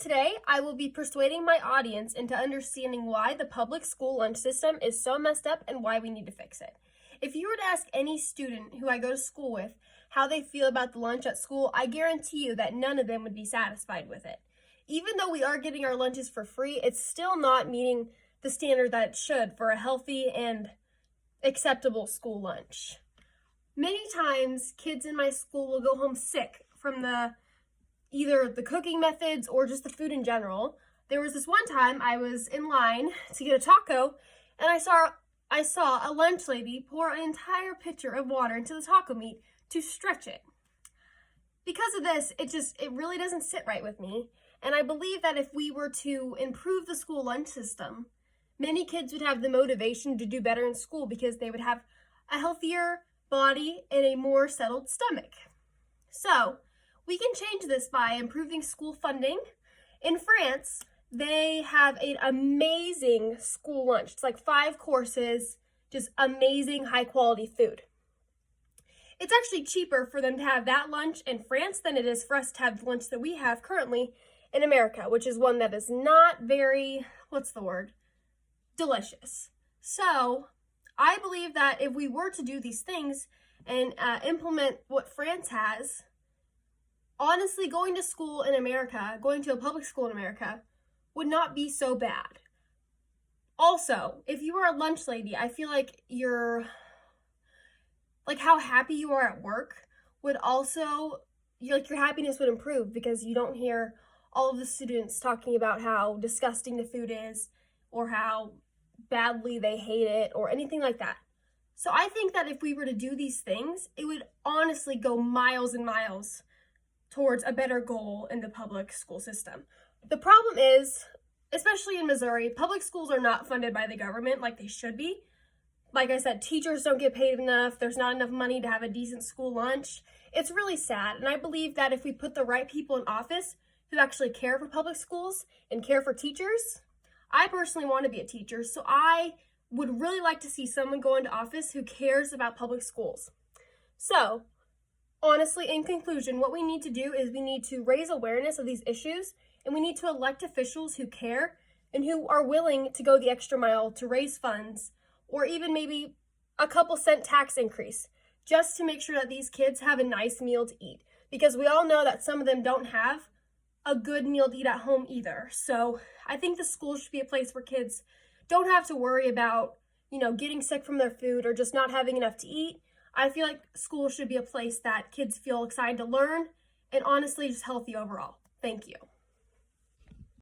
Today, I will be persuading my audience into understanding why the public school lunch system is so messed up and why we need to fix it. If you were to ask any student who I go to school with how they feel about the lunch at school, I guarantee you that none of them would be satisfied with it. Even though we are getting our lunches for free, it's still not meeting the standard that it should for a healthy and acceptable school lunch. Many times, kids in my school will go home sick from either the cooking methods or just the food in general. There was this one time I was in line to get a taco, and I saw a lunch lady pour an entire pitcher of water into the taco meat to stretch it. Because of this, it really doesn't sit right with me, and I believe that if we were to improve the school lunch system, many kids would have the motivation to do better in school because they would have a healthier body and a more settled stomach. So, we can change this by improving school funding. In France, they have an amazing school lunch. It's like 5 courses, just amazing high quality food. It's actually cheaper for them to have that lunch in France than it is for us to have the lunch that we have currently in America, which is one that is not very, delicious. So, I believe that if we were to do these things and implement what France has, honestly, going to school in America, going to a public school in America, would not be so bad. Also, if you are a lunch lady, I feel like how happy you are at work would also, your happiness would improve because you don't hear all of the students talking about how disgusting the food is or how badly they hate it or anything like that. So I think that if we were to do these things, it would honestly go miles and miles towards a better goal in the public school system. The problem is, especially in Missouri, public schools are not funded by the government like they should be. Like I said, teachers don't get paid enough. There's not enough money to have a decent school lunch. It's really sad. And I believe that if we put the right people in office who actually care for public schools and care for teachers, I personally want to be a teacher, so I would really like to see someone go into office who cares about public schools. So, honestly, in conclusion, what we need to do is we need to raise awareness of these issues, and we need to elect officials who care and who are willing to go the extra mile to raise funds, or even maybe a couple cent tax increase, just to make sure that these kids have a nice meal to eat. Because we all know that some of them don't have a good meal to eat at home either. So I think the school should be a place where kids don't have to worry about, getting sick from their food or just not having enough to eat. I feel like school should be a place that kids feel excited to learn and honestly just healthy overall. Thank you.